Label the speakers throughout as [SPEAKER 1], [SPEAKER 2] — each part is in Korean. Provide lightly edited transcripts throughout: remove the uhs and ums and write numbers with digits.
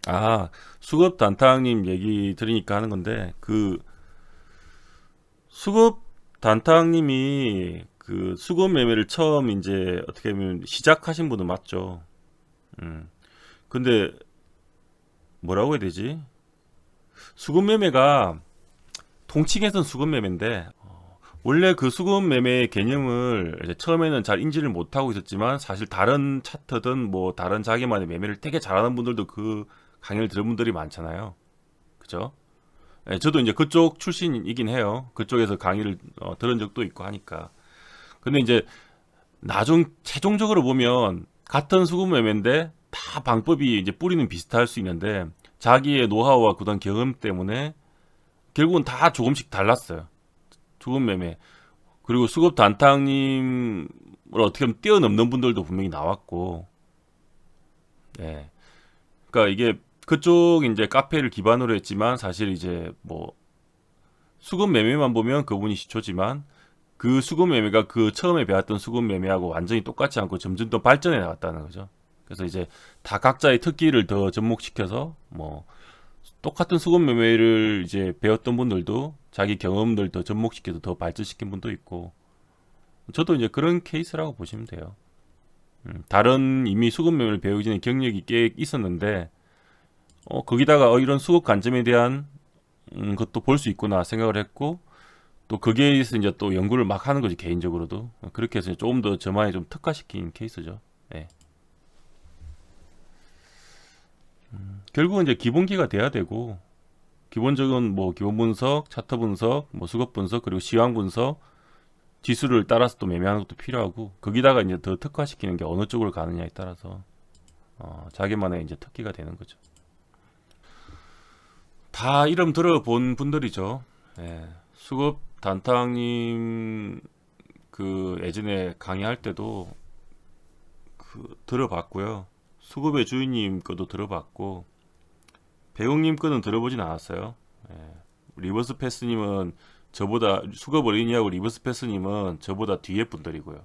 [SPEAKER 1] 아, 수급 단타님 얘기 들으니까 하는 건데, 그, 수급 단타님이 그 수급 매매를 처음 이제 어떻게 보면 시작하신 분은 맞죠. 음. 근데 뭐라고 해야 되지? 수급 매매가 통칭해서는 수급 매매인데, 원래 그 수급 매매의 개념을 이제 처음에는 잘 인지를 못하고 있었지만, 사실 다른 차트든 뭐 다른 자기만의 매매를 되게 잘하는 분들도 그 강의를 들은 분들이 많잖아요. 그죠? 예, 저도 이제 그쪽 출신이긴 해요. 그쪽에서 강의를 들은 적도 있고 하니까. 근데 이제 최종적으로 보면 같은 수급 매매인데 다 방법이 이제 뿌리는 비슷할 수 있는데 자기의 노하우와 그다음 경험 때문에 결국은 다 조금씩 달랐어요. 수급 매매. 그리고 수급 단타님을 어떻게 하면 뛰어넘는 분들도 분명히 나왔고, 예. 그러니까 이게 그쪽 이제 카페를 기반으로 했지만 사실 이제 뭐 수급 매매만 보면 그분이 시초지만 그 수급 매매가 그 처음에 배웠던 수급 매매하고 완전히 똑같지 않고 점점 더 발전해 나갔다는 거죠. 그래서 이제 다 각자의 특기를 더 접목시켜서 뭐 똑같은 수급 매매를 이제 배웠던 분들도 자기 경험들 더 접목시켜서 더 발전시킨 분도 있고 저도 이제 그런 케이스라고 보시면 돼요. 다른 이미 수급 매매를 배우기 전에 경력이 꽤 있었는데 거기다가 이런 수급 관점에 대한 것도 볼 수 있구나 생각을 했고 또 거기에 대해서 이제 또 연구를 막 하는 거지 개인적으로도 그렇게 해서 조금 더 저만의 좀 특화시킨 케이스죠. 네. 결국은 이제 기본기가 돼야 되고 기본적인 뭐 기본 분석, 차트 분석, 뭐 수급 분석 그리고 시황 분석 지수를 따라서 또 매매하는 것도 필요하고 거기다가 이제 더 특화시키는 게 어느 쪽으로 가느냐에 따라서 자기만의 이제 특기가 되는 거죠. 다 이름 들어본 분들이죠. 예. 수급 단탕님 그 예전에 강의할 때도 그 들어봤고요. 수급의 주인님 거도 들어봤고 배웅님 거는 들어보진 않았어요. 예. 리버스 패스님은 저보다 수급 어린이하고 리버스 패스님은 저보다 뒤에 분들이고요.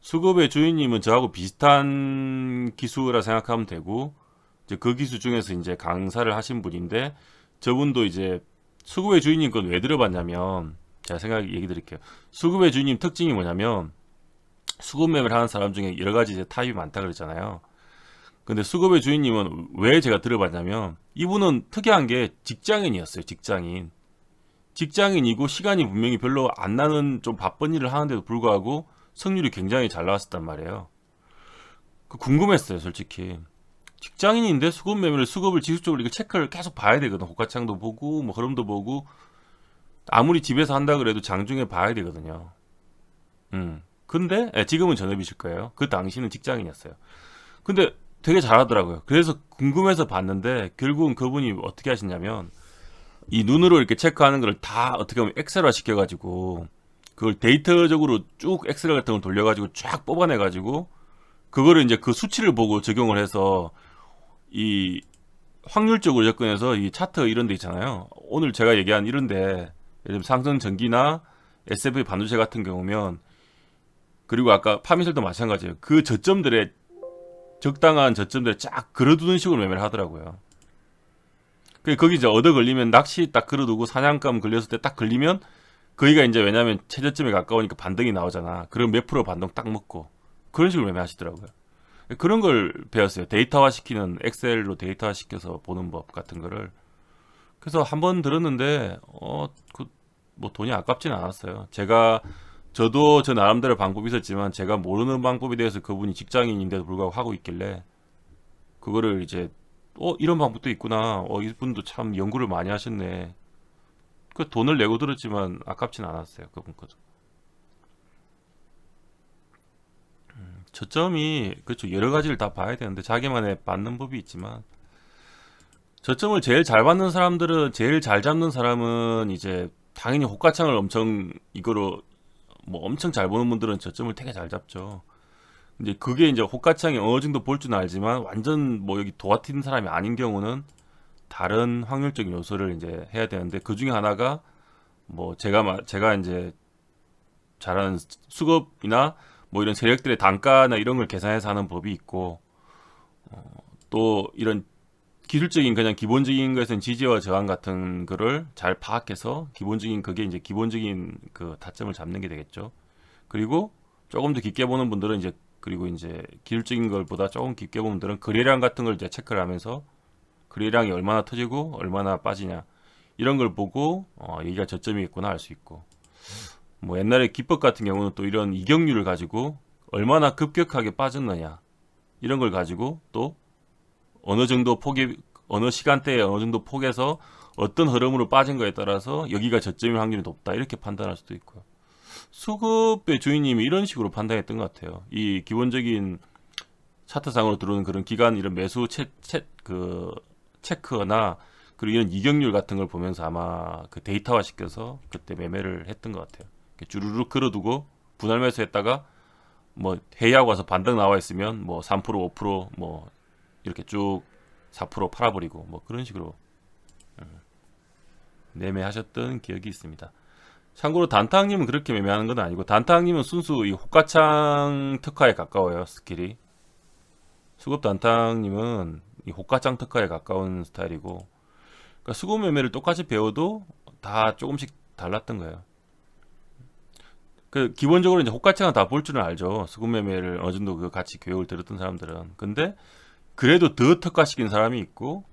[SPEAKER 1] 수급의 주인님은 저하고 비슷한 기수라 생각하면 되고 이제 그 기수 중에서 이제 강사를 하신 분인데 저분도 이제 수급의 주인님 건 왜 들어봤냐면 제가 얘기 드릴게요. 수급의 주인님 특징이 뭐냐면 수급 매매를 하는 사람 중에 여러 가지 이제 타입이 많다 그랬잖아요. 근데 수급의 주인님은 왜 제가 들어봤냐면 이분은 특이한 게 직장인이었어요. 직장인. 직장인이고 시간이 분명히 별로 안 나는 좀 바쁜 일을 하는데도 불구하고 성률이 굉장히 잘 나왔었단 말이에요. 그 궁금했어요, 솔직히. 직장인인데 수급 매매를 수급을 지속적으로 이렇게 체크를 계속 봐야 되거든. 호가창도 보고 뭐 흐름도 보고 아무리 집에서 한다 그래도 장중에 봐야 되거든요. 근데 지금은 전업이실 거예요. 그 당시는 직장인이었어요. 근데 되게 잘하더라고요. 그래서 궁금해서 봤는데 결국은 그분이 어떻게 하시냐면 이 눈으로 이렇게 체크하는 걸 다 어떻게 보면 엑셀화 시켜가지고 그걸 데이터적으로 쭉 엑셀 같은 걸 돌려가지고 쫙 뽑아내가지고 그거를 이제 그 수치를 보고 적용을 해서 이 확률적으로 접근해서 이 차트 이런 데 있잖아요. 오늘 제가 얘기한 이런데 예를 들면 삼성 전기나 S&P 반도체 같은 경우면 그리고 아까 파미셀도 마찬가지예요. 그 저점들에 적당한 저점들에 쫙 걸어두는 식으로 매매를 하더라고요. 거기 이제 얻어 걸리면 낚시 딱 걸어두고 사냥감 걸렸을 때 딱 걸리면 거기가 이제 왜냐면 최저점에 가까우니까 반등이 나오잖아. 그럼 몇 프로 반등 딱 먹고 그런 식으로 매매하시더라고요. 그런 걸 배웠어요. 데이터화 시키는 엑셀로 데이터화 시켜서 보는 법 같은 거를. 그래서 한 번 들었는데 뭐 돈이 아깝진 않았어요. 저도 저 나름대로 방법이 있었지만 제가 모르는 방법에 대해서 그분이 직장인인데도 불구하고 하고 있길래 그거를 이제 이런 방법도 있구나. 이분도 참 연구를 많이 하셨네. 그 돈을 내고 들었지만 아깝진 않았어요. 그분 거죠. 저점이 그렇죠. 여러 가지를 다 봐야 되는데 자기만의 받는 법이 있지만 저점을 제일 잘 받는 사람들은 제일 잘 잡는 사람은 이제 당연히 호가창을 엄청 이거로 뭐 엄청 잘 보는 분들은 저점을 되게 잘 잡죠. 이제 그게 이제 호가창이 어느 정도 볼 줄 알지만 완전 뭐 여기 도화튀는 사람이 아닌 경우는 다른 확률적인 요소를 이제 해야 되는데 그 중에 하나가 뭐 제가 이제 잘하는 수급이나 뭐 이런 세력들의 단가나 이런 걸 계산해서 하는 법이 있고 또 이런 기술적인 그냥 기본적인 것은 지지와 저항 같은 거를 잘 파악해서 기본적인 그게 이제 기본적인 그 타점을 잡는 게 되겠죠. 그리고 조금 더 깊게 보는 분들은 이제 그리고 이제 기술적인 것보다 조금 깊게 보는 분들은 거래량 같은 걸 이제 체크를 하면서 거래량이 얼마나 터지고 얼마나 빠지냐 이런 걸 보고 여기가 저점이겠구나 알 수 있고 뭐 옛날에 기법 같은 경우는 또 이런 이격률을 가지고 얼마나 급격하게 빠졌느냐 이런 걸 가지고 또 어느 정도 폭이 어느 시간대에 어느 정도 폭에서 어떤 흐름으로 빠진 거에 따라서 여기가 저점일 확률이 높다 이렇게 판단할 수도 있고요. 수급의 주인님이 이런 식으로 판단했던 것 같아요. 이 기본적인 차트상으로 들어오는 그런 기간 이런 매수 체크나 그리고 이런 이격률 같은 걸 보면서 아마 그 데이터화 시켜서 그때 매매를 했던 것 같아요. 주르륵 걸어두고 분할 매수했다가 뭐 회의하고 와서 반등 나와 있으면 뭐 3% 5% 이렇게 쭉 4% 팔아버리고 뭐 그런 식으로 매매하셨던 기억이 있습니다. 참고로 단타항님은 그렇게 매매하는 건 아니고 단타항님은 순수 이 호가창 특화에 가까워요. 스킬이 수급 단타항님은 이 호가창 특화에 가까운 스타일이고 그러니까 수급 매매를 똑같이 배워도 다 조금씩 달랐던 거예요. 그 기본적으로 이제 호가창은 다 볼 줄은 알죠. 수급 매매를 어느 정도 그 같이 교육을 들었던 사람들은. 근데 그래도 더 특화시킨 사람이 있고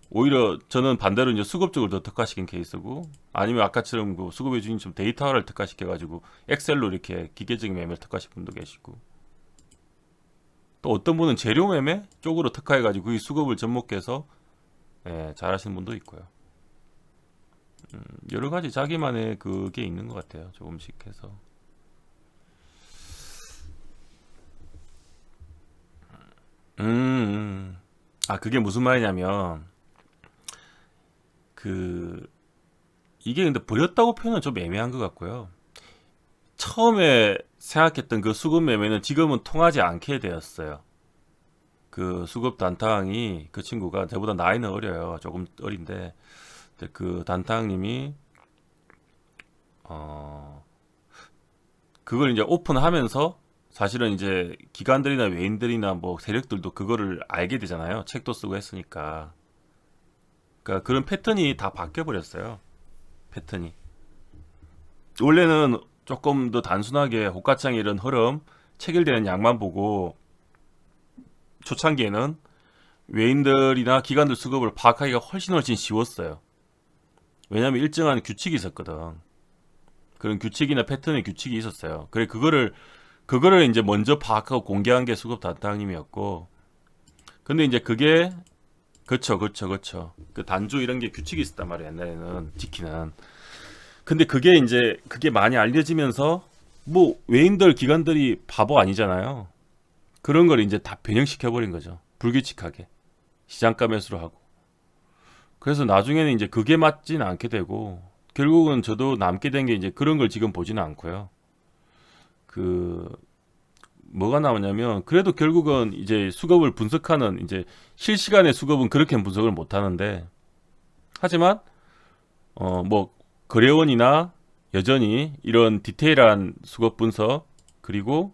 [SPEAKER 1] 오히려 저는 반대로 이제 수급적으로 더 특화시킨 케이스고 아니면 아까처럼 그 수급의 주인처럼 데이터를 특화시켜가지고 엑셀로 이렇게 기계적인 매매를 특화시킨 분도 계시고 또 어떤 분은 재료 매매 쪽으로 특화해가지고 그 수급을 접목해서 잘하시는 분도 있고요. 여러 가지 자기만의 그게 있는 것 같아요. 조금씩 해서. 그게 무슨 말이냐면 이게 근데 버렸다고 표현은 좀 애매한 것 같고요. 처음에 생각했던 그 수급 매매는 지금은 통하지 않게 되었어요. 그 수급 단타항이 그 친구가 저보다 나이는 어려요. 조금 어린데 그 단타항님이 그걸 이제 오픈하면서 사실은 이제 기관들이나 외인들이나 뭐 세력들도 그거를 알게 되잖아요. 책도 쓰고 했으니까. 그러니까 그런 패턴이 다 바뀌어 버렸어요. 패턴이. 원래는 조금 더 단순하게 호가창의 이런 흐름, 체결되는 양만 보고 초창기에는 외인들이나 기관들 수급을 파악하기가 훨씬 쉬웠어요. 왜냐하면 일정한 규칙이 있었거든. 그런 규칙이나 패턴의 규칙이 있었어요. 그래 그거를 이제 먼저 파악하고 공개한 게 수급 단타항님이었고, 근데 이제 그게 그쵸. 그 단주 이런 게 규칙이 있었단 말이에요. 옛날에는 지키는. 근데 그게 많이 알려지면서 뭐 외인들 기관들이 바보 아니잖아요. 그런 걸 이제 다 변형시켜 버린 거죠. 불규칙하게 시장가 매수로 하고. 그래서 나중에는 이제 그게 맞지는 않게 되고 결국은 저도 남게 된 게 이제 그런 걸 지금 보지는 않고요. 뭐가 나오냐면 그래도 결국은 이제 수급을 분석하는 이제 실시간의 수급은 그렇게 분석을 못 하는데 하지만 뭐 거래원이나 여전히 이런 디테일한 수급 분석 그리고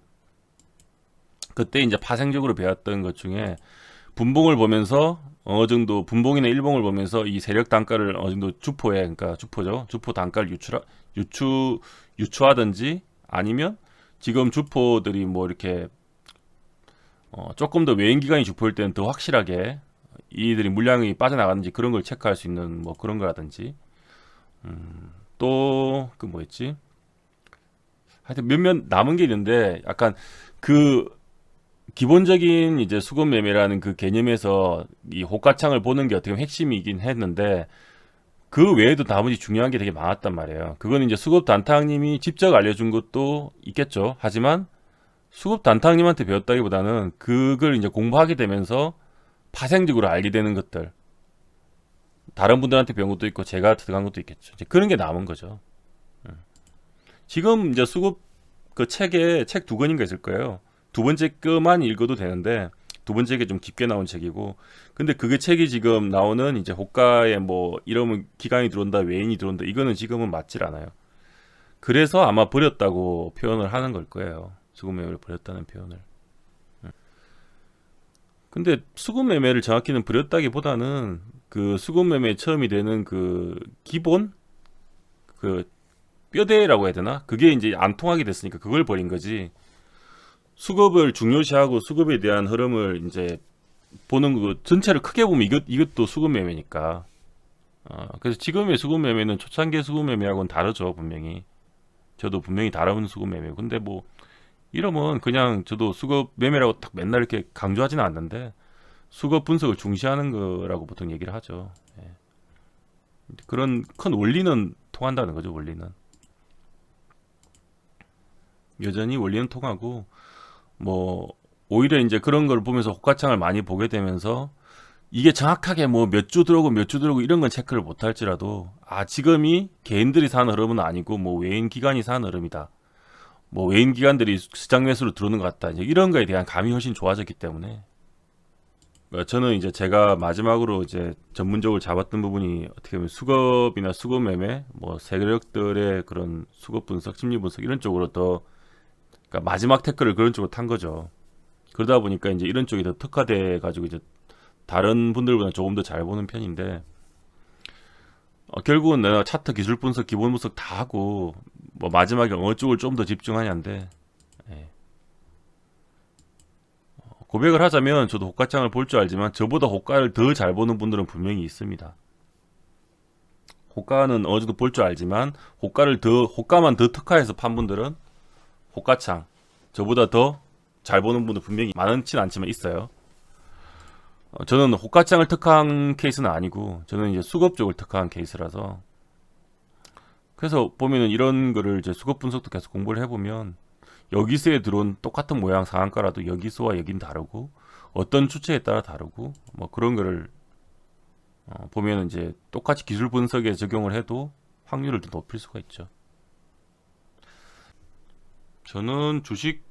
[SPEAKER 1] 그때 이제 파생적으로 배웠던 것 중에 분봉을 보면서 어느 정도 분봉이나 일봉을 보면서 이 세력 단가를 어느 정도 주포에 그러니까 주포죠. 주포 단가를 유추하든지 아니면 지금 주포들이 뭐 이렇게 조금 더 외인 기관이 주포일 때는 더 확실하게 이들이 물량이 빠져나가는지 그런 걸 체크할 수 있는 뭐 그런 거라든지 또 그 뭐였지? 하여튼 몇몇 남은 게 있는데 약간 그 기본적인 이제 수급 매매라는 그 개념에서 이 호가창을 보는 게 어떻게 보면 핵심이긴 했는데 그 외에도 나머지 중요한 게 되게 많았단 말이에요. 그건 이제 수급 단타항님이 직접 알려준 것도 있겠죠. 하지만 수급 단타항님한테 배웠다기보다는 그걸 이제 공부하게 되면서 파생적으로 알게 되는 것들 다른 분들한테 배운 것도 있고 제가 들어간 것도 있겠죠. 이제 그런 게 남은 거죠. 지금 이제 수급 그 책에 책 2권인가 있을 거예요. 두 번째 거만 읽어도 되는데 두 번째 게 좀 깊게 나온 책이고 근데 그게 책이 지금 나오는 이제 호가에 뭐 이러면 기관이 들어온다 외인이 들어온다 이거는 지금은 맞질 않아요. 그래서 아마 버렸다고 표현을 하는 걸 거예요. 수급 매매를 버렸다는 표현을. 근데 수급 매매를 정확히는 버렸다기보다는 그 수급 매매 처음이 되는 그 기본 그 뼈대라고 해야 되나? 그게 이제 안 통하게 됐으니까 그걸 버린 거지. 수급을 중요시하고 수급에 대한 흐름을 이제 보는 그 전체를 크게 보면 이것도 수급 매매니까. 그래서 지금의 수급 매매는 초창기 수급 매매하고는 다르죠, 분명히. 저도 분명히 다른 수급 매매. 근데 뭐 이러면 그냥 저도 수급 매매라고 딱 맨날 이렇게 강조하지는 않는데 수급 분석을 중시하는 거라고 보통 얘기를 하죠. 예. 그런 큰 원리는 통한다는 거죠, 원리는. 여전히 원리는 통하고 뭐 오히려 이제 그런 걸 보면서 호가창을 많이 보게 되면서 이게 정확하게 뭐 몇 주 들어오고 몇 주 들어오고 이런 건 체크를 못 할지라도 지금이 개인들이 사는 흐름은 아니고 뭐 외인 기관이 사는 흐름이다. 뭐 외인 기관들이 시장 매수로 들어오는 것 같다. 이제 이런 거에 대한 감이 훨씬 좋아졌기 때문에 저는 이제 제가 마지막으로 이제 전문적으로 잡았던 부분이 어떻게 보면 수급이나 수급 매매, 뭐 세력들의 그런 수급 분석, 심리 분석 이런 쪽으로 더 그러니까 마지막 태클을 그런 쪽으로 탄 거죠. 그러다 보니까 이제 이런 쪽이 더 특화돼 가지고 이제 다른 분들보다 조금 더 잘 보는 편인데 결국은 내가 차트 기술 분석, 기본 분석 다 하고 뭐 마지막에 어느 쪽을 좀 더 집중하냐인데 예. 고백을 하자면 저도 호가창을 볼 줄 알지만 저보다 호가를 더 잘 보는 분들은 분명히 있습니다. 호가는 어느 정도 볼 줄 알지만 호가만 더 특화해서 판 분들은 호가창 저보다 더 잘 보는 분들 분명히 많지는 않지만 있어요. 저는 호가창을 특화한 케이스는 아니고 저는 이제 수급 쪽을 특화한 케이스라서 그래서 보면은 이런 거를 이제 수급 분석도 계속 공부를 해보면 여기서에 들어온 똑같은 모양 상한가라도 여기서와 여긴 다르고 어떤 주체에 따라 다르고 뭐 그런 거를 보면 이제 똑같이 기술 분석에 적용을 해도 확률을 더 높일 수가 있죠. 저는 주식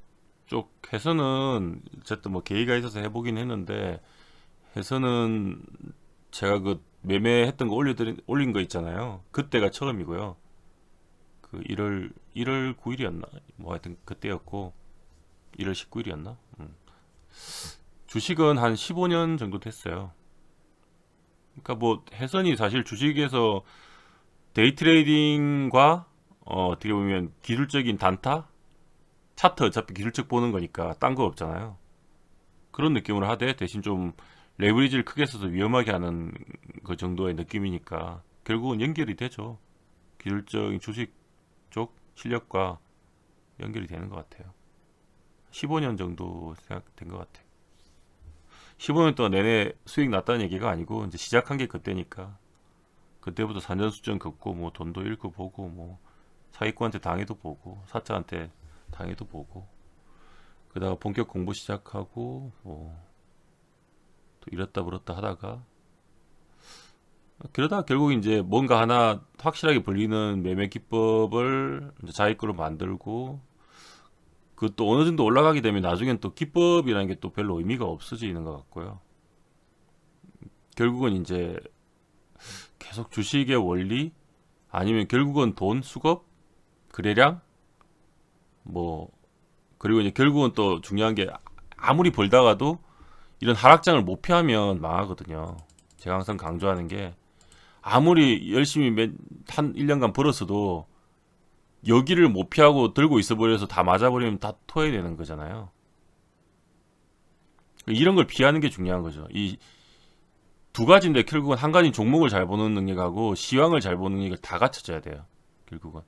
[SPEAKER 1] 쪽 해서는 어쨌든 뭐 계기가 있어서 해보긴 했는데 해서는 제가 그 매매했던 거 올린 거 있잖아요. 그때가 처음이고요. 그 1월 9일이었나? 뭐 하여튼 그때였고 1월 19일이었나? 주식은 한 15년 정도 됐어요. 그러니까 뭐 해선이 사실 주식에서 데이 트레이딩과 어떻게 보면 기술적인 단타? 차트 어차피 기술적 보는 거니까 딴 거 없잖아요. 그런 느낌으로 하되 대신 좀 레버리지를 크게 써서 위험하게 하는 그 정도의 느낌이니까 결국은 연결이 되죠. 기술적인 주식 쪽 실력과 연결이 되는 것 같아요. 15년 정도 생각된 것 같아요. 15년 동안 내내 수익 났다는 얘기가 아니고 이제 시작한 게 그때니까 그때부터 산전수전 겪고 뭐 돈도 잃고 보고 뭐 사기꾼한테 당해도 보고 사자한테 당해도 보고 그러다가 본격 공부 시작하고 뭐 또 이랬다 물었다 하다가 그러다 결국 이제 뭔가 하나 확실하게 불리는 매매 기법을 이제 자기 거로 만들고 그 또 어느 정도 올라가게 되면 나중엔 또 기법이라는 게 또 별로 의미가 없어지는 것 같고요. 결국은 이제 계속 주식의 원리 아니면 결국은 돈 수급 거래량 뭐 그리고 이제 결국은 또 중요한 게 아무리 벌다가도 이런 하락장을 못 피하면 망하거든요. 제가 항상 강조하는 게 아무리 열심히 한 1년간 벌었어도 여기를 못 피하고 들고 있어 버려서 다 맞아버리면 다 토해내는 거잖아요. 이런 걸 피하는 게 중요한 거죠. 이 두 가지인데 결국은 한 가지 종목을 잘 보는 능력하고 시황을 잘 보는 능력을 다 갖춰져야 돼요. 결국은.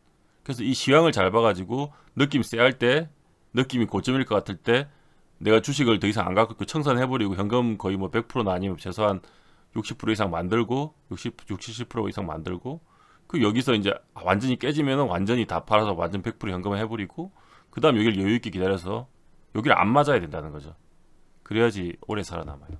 [SPEAKER 1] 그래서 이 시황을 잘 봐가지고 느낌 쎄할 때 느낌이 고점일 것 같을 때 내가 주식을 더 이상 안 갖고 있고 청산해버리고 현금 거의 뭐 100%나 아니면 최소한 60% 이상 만들고 70% 이상 만들고 그 여기서 이제 완전히 깨지면 완전히 다 팔아서 완전 100% 현금을 해버리고 그 다음 여기를 여유있게 기다려서 여기를 안 맞아야 된다는 거죠. 그래야지 오래 살아남아요.